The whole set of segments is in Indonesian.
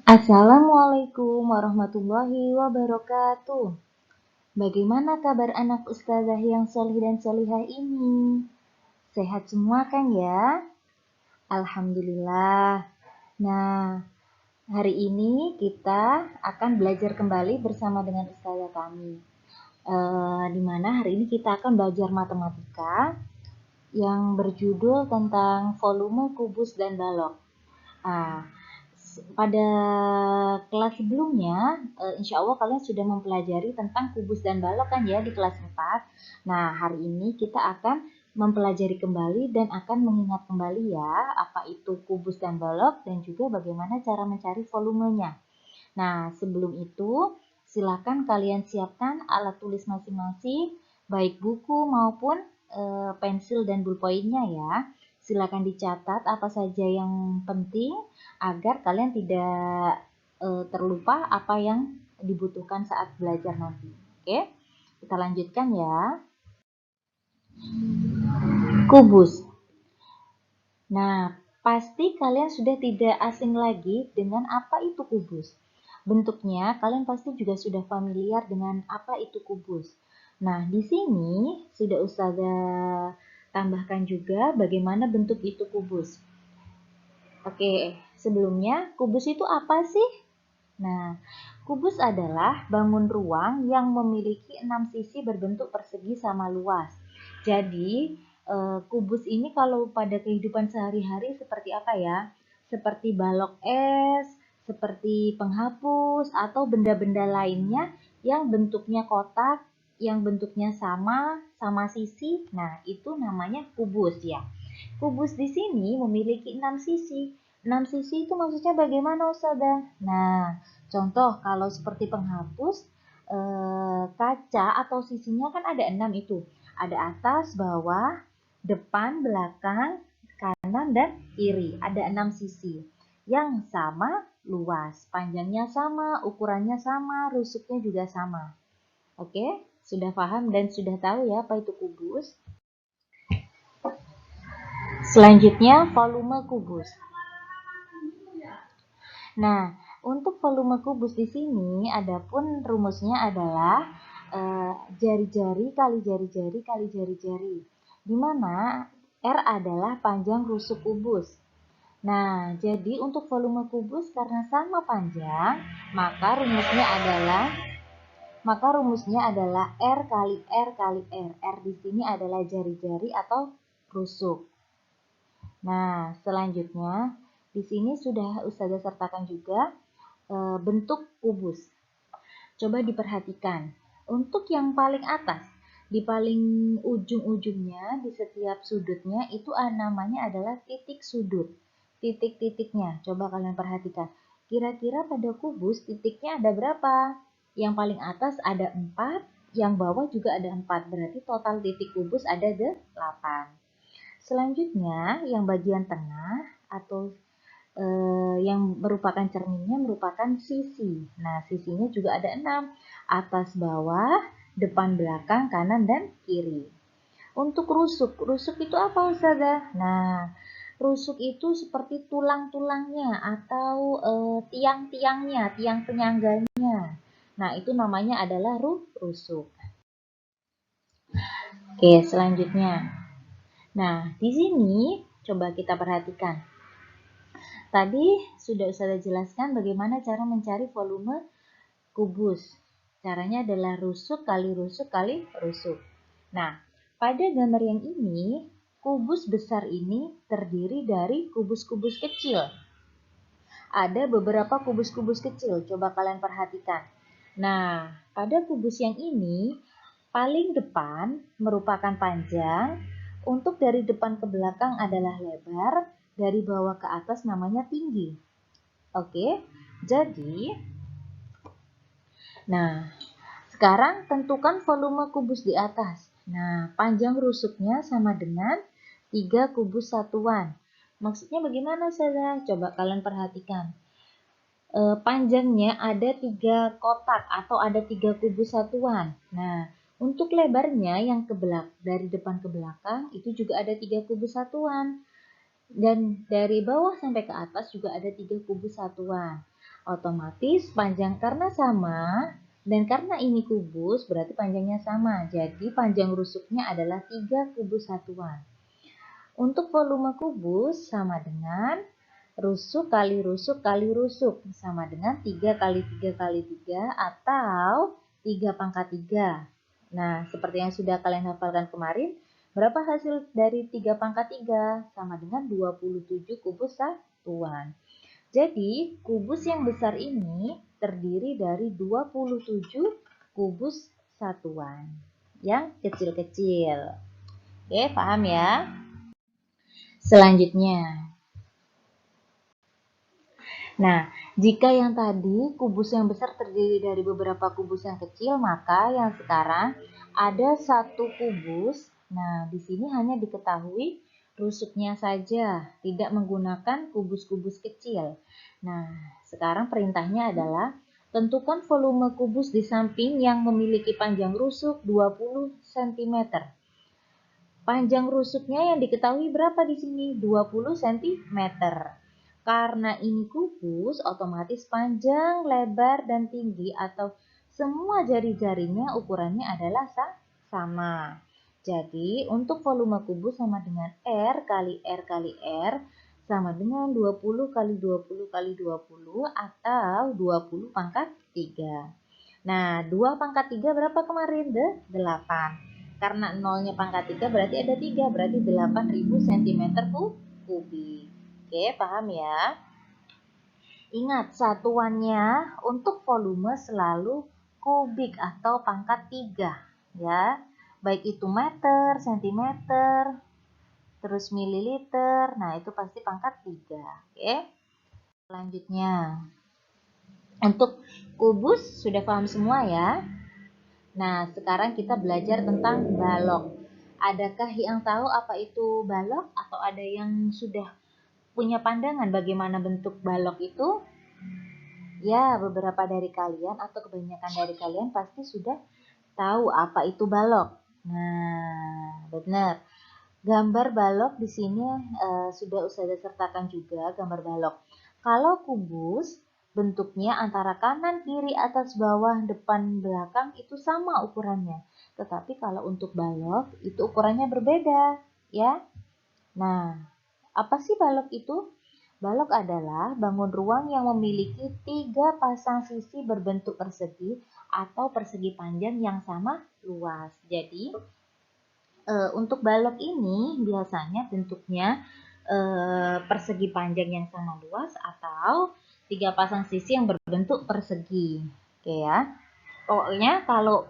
Assalamualaikum warahmatullahi wabarakatuh. Bagaimana kabar anak ustazah yang solih dan solihah ini? Sehat semua kan ya? Alhamdulillah. Nah, hari ini kita akan belajar kembali bersama dengan ustazah kami. Di mana hari ini kita akan belajar matematika yang berjudul tentang volume kubus dan balok. Ah, pada kelas sebelumnya, insya Allah kalian sudah mempelajari tentang kubus dan balok kan ya di kelas 4. Nah, hari ini kita akan mempelajari kembali dan akan mengingat kembali ya apa itu kubus dan balok dan juga bagaimana cara mencari volumenya. Nah, sebelum itu silakan kalian siapkan alat tulis masing-masing, baik buku maupun pensil dan ballpointnya ya. Silakan dicatat apa saja yang penting agar kalian tidak terlupa apa yang dibutuhkan saat belajar nanti. Oke, kita lanjutkan ya. Kubus. Nah, pasti kalian sudah tidak asing lagi dengan apa itu kubus. Bentuknya kalian pasti juga sudah familiar dengan apa itu kubus. Nah, di sini sudah Ustazah tambahkan juga bagaimana bentuk itu kubus. Oke, sebelumnya kubus itu apa sih? Nah, kubus adalah bangun ruang yang memiliki 6 sisi berbentuk persegi sama luas. Jadi, kubus ini kalau pada kehidupan sehari-hari seperti apa ya? Seperti balok es, seperti penghapus, atau benda-benda lainnya yang bentuknya kotak, yang bentuknya sama sisi. Nah, itu namanya kubus ya. Kubus di sini memiliki 6 sisi. 6 sisi itu maksudnya bagaimana Ustazah? Nah, contoh kalau seperti penghapus, kaca atau sisinya kan ada 6 itu. Ada atas, bawah, depan, belakang, kanan, dan kiri. Ada 6 sisi yang sama luas. Panjangnya sama, ukurannya sama, rusuknya juga sama. Oke, sudah paham dan sudah tahu ya apa itu kubus? Selanjutnya, volume kubus. Nah, untuk volume kubus di sini adapun rumusnya adalah jari-jari kali jari-jari kali jari-jari, di mana R adalah panjang rusuk kubus. Nah, jadi untuk volume kubus karena sama panjang, maka rumusnya adalah R kali R kali R. R di sini adalah jari-jari atau rusuk. Nah, selanjutnya di sini sudah Ustazah sertakan juga bentuk kubus. Coba diperhatikan. Untuk yang paling atas, di paling ujung-ujungnya, di setiap sudutnya itu namanya adalah titik sudut. Titik-titiknya, coba kalian perhatikan. Kira-kira pada kubus titiknya ada berapa? Yang paling atas ada 4, yang bawah juga ada 4. Berarti total titik kubus ada 8. Selanjutnya, yang bagian tengah atau yang merupakan cerminnya merupakan sisi. Nah, sisinya juga ada 6. Atas, bawah, depan, belakang, kanan, dan kiri. Untuk rusuk, rusuk itu apa Ustazah? Nah, rusuk itu seperti tulang-tulangnya atau tiang-tiangnya, tiang penyangganya. Nah, itu namanya adalah rusuk. Oke, selanjutnya. Nah, di sini coba kita perhatikan. Tadi sudah Ustazah jelaskan bagaimana cara mencari volume kubus. Caranya adalah rusuk kali rusuk kali rusuk. Nah, pada gambar yang ini, kubus besar ini terdiri dari kubus-kubus kecil. Ada beberapa kubus-kubus kecil, coba kalian perhatikan. Nah, pada kubus yang ini, paling depan merupakan panjang, untuk dari depan ke belakang adalah lebar, dari bawah ke atas namanya tinggi. Oke, jadi, nah, sekarang tentukan volume kubus di atas. Nah, panjang rusuknya sama dengan 3 kubus satuan. Maksudnya bagaimana, Ustazah? Coba kalian perhatikan. Panjangnya ada 3 kotak atau ada 3 kubus satuan. Nah, untuk lebarnya yang dari depan ke belakang itu juga ada 3 kubus satuan. Dan dari bawah sampai ke atas juga ada 3 kubus satuan. Otomatis panjang karena sama dan karena ini kubus berarti panjangnya sama. Jadi panjang rusuknya adalah 3 kubus satuan. Untuk volume kubus sama dengan rusuk kali rusuk kali rusuk sama dengan 3 kali 3 kali 3 atau 3 pangkat 3. Nah, seperti yang sudah kalian hafalkan kemarin, berapa hasil dari 3 pangkat 3? Sama dengan 27 kubus satuan. Jadi, kubus yang besar ini terdiri dari 27 kubus satuan yang kecil-kecil. Oke, paham ya? Selanjutnya, nah, jika yang tadi kubus yang besar terdiri dari beberapa kubus yang kecil, maka yang sekarang ada satu kubus. Nah, di sini hanya diketahui rusuknya saja, tidak menggunakan kubus-kubus kecil. Nah, sekarang perintahnya adalah tentukan volume kubus di samping yang memiliki panjang rusuk 20 cm. Panjang rusuknya yang diketahui berapa di sini? 20 cm. Karena ini kubus, otomatis panjang, lebar, dan tinggi atau semua jari-jarinya ukurannya adalah sama. Jadi, untuk volume kubus sama dengan R kali R kali R sama dengan 20 kali 20 kali 20 atau 20 pangkat 3. Nah, 2 pangkat 3 berapa kemarin? 8. Karena nolnya pangkat 3 berarti ada 3, berarti 8.000 cm kubik. Oke, paham ya? Ingat, satuannya untuk volume selalu kubik atau pangkat 3. Ya, baik itu meter, sentimeter, terus mililiter. Nah, itu pasti pangkat 3. Oke, selanjutnya. Untuk kubus sudah paham semua ya? Nah, sekarang kita belajar tentang balok. Adakah yang tahu apa itu balok atau ada yang sudah punya pandangan bagaimana bentuk balok itu? Ya, beberapa dari kalian atau kebanyakan dari kalian pasti sudah tahu apa itu balok. Nah, benar. Gambar balok di sini sudah Ustazah sertakan juga gambar balok. Kalau kubus, bentuknya antara kanan, kiri, atas, bawah, depan, belakang itu sama ukurannya. Tetapi kalau untuk balok itu ukurannya berbeda, ya. Nah, apa sih balok itu? Balok adalah bangun ruang yang memiliki 3 pasang sisi berbentuk persegi atau persegi panjang yang sama luas. Jadi, untuk balok ini biasanya bentuknya persegi panjang yang sama luas atau 3 pasang sisi yang berbentuk persegi. Oke ya. Pokoknya kalau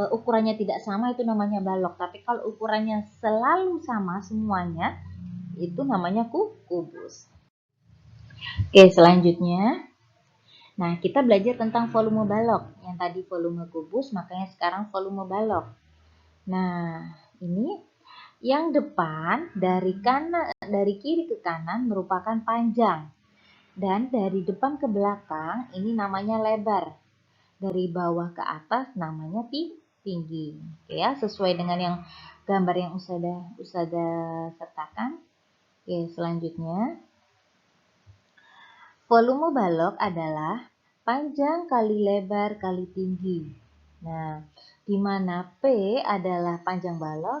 ukurannya tidak sama itu namanya balok, tapi kalau ukurannya selalu sama semuanya itu namanya kubus. Oke, selanjutnya. Nah, kita belajar tentang volume balok. Yang tadi volume kubus, makanya sekarang volume balok. Nah, ini yang depan dari kiri ke kanan merupakan panjang. Dan dari depan ke belakang ini namanya lebar. Dari bawah ke atas namanya tinggi. Oke ya, sesuai dengan yang gambar yang Ustazah sertakan. Oke, selanjutnya. Volume balok adalah panjang kali lebar kali tinggi. Nah, di mana P adalah panjang balok,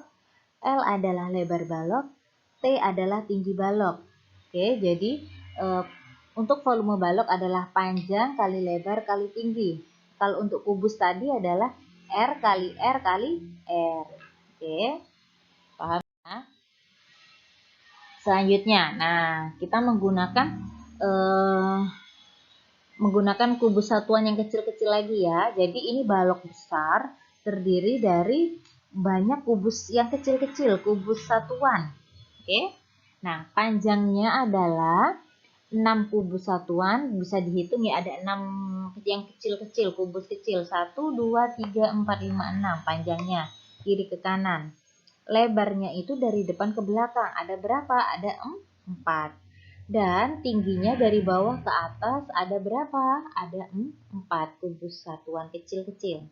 L adalah lebar balok, T adalah tinggi balok. Oke, jadi untuk volume balok adalah panjang kali lebar kali tinggi. Kalau untuk kubus tadi adalah R kali R kali R. Oke, paham ya? Selanjutnya, nah kita menggunakan kubus satuan yang kecil-kecil lagi ya. Jadi ini balok besar terdiri dari banyak kubus yang kecil-kecil, kubus satuan. Oke. Nah, panjangnya adalah 6 kubus satuan, bisa dihitung ya, ada 6 yang kecil-kecil, kubus kecil. 1, 2, 3, 4, 5, 6 panjangnya, kiri ke kanan. Lebarnya itu dari depan ke belakang, ada berapa? Ada 4. Dan tingginya dari bawah ke atas ada berapa? Ada 4 kubus satuan kecil-kecil.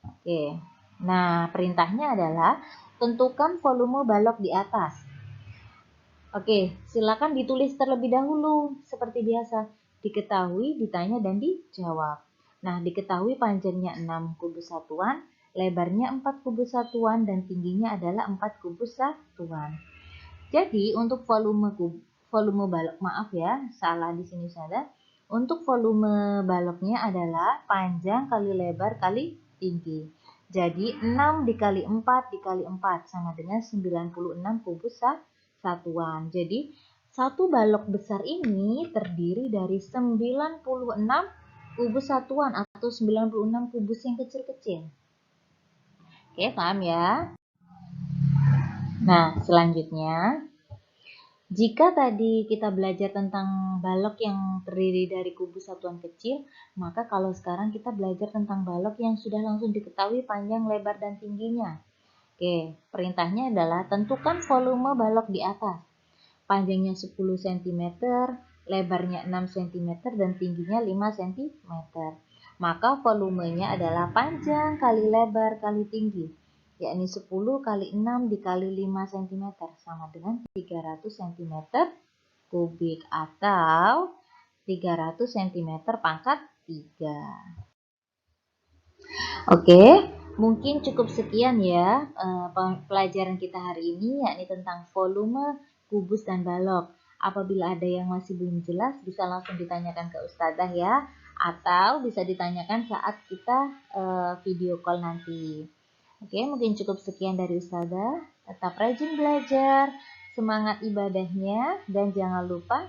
Oke. Nah, perintahnya adalah tentukan volume balok di atas. Oke, silakan ditulis terlebih dahulu seperti biasa. Diketahui, ditanya, dan dijawab. Nah, diketahui panjangnya 6 kubus satuan, lebarnya 4 kubus satuan, dan tingginya adalah 4 kubus satuan. Jadi, untuk volume balok, maaf ya, salah di sini saja. Untuk volume baloknya adalah panjang kali lebar kali tinggi. Jadi 6 dikali 4 dikali 4 sama dengan 96 kubus satuan. Jadi satu balok besar ini terdiri dari 96 kubus satuan atau 96 kubus yang kecil-kecil. Oke, paham ya? Nah, selanjutnya jika tadi kita belajar tentang balok yang terdiri dari kubus satuan kecil, maka kalau sekarang kita belajar tentang balok yang sudah langsung diketahui panjang, lebar, dan tingginya. Oke, perintahnya adalah tentukan volume balok di atas. Panjangnya 10 cm, lebarnya 6 cm, dan tingginya 5 cm. Maka volumenya adalah panjang kali lebar kali tinggi, yakni 10 kali 6 dikali 5 cm sama dengan 300 cm kubik atau 300 cm pangkat 3. Oke, mungkin cukup sekian ya pelajaran kita hari ini, yakni tentang volume, kubus, dan balok. Apabila ada yang masih belum jelas, bisa langsung ditanyakan ke Ustadzah ya, atau bisa ditanyakan saat kita video call nanti. Oke, mungkin cukup sekian dari Ustadzah. Tetap rajin belajar, semangat ibadahnya, dan jangan lupa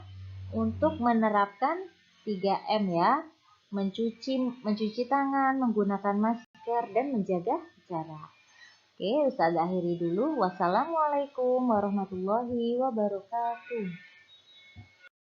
untuk menerapkan 3M ya. Mencuci tangan, menggunakan masker, dan menjaga jarak. Oke, Ustazah akhiri dulu. Wassalamualaikum warahmatullahi wabarakatuh.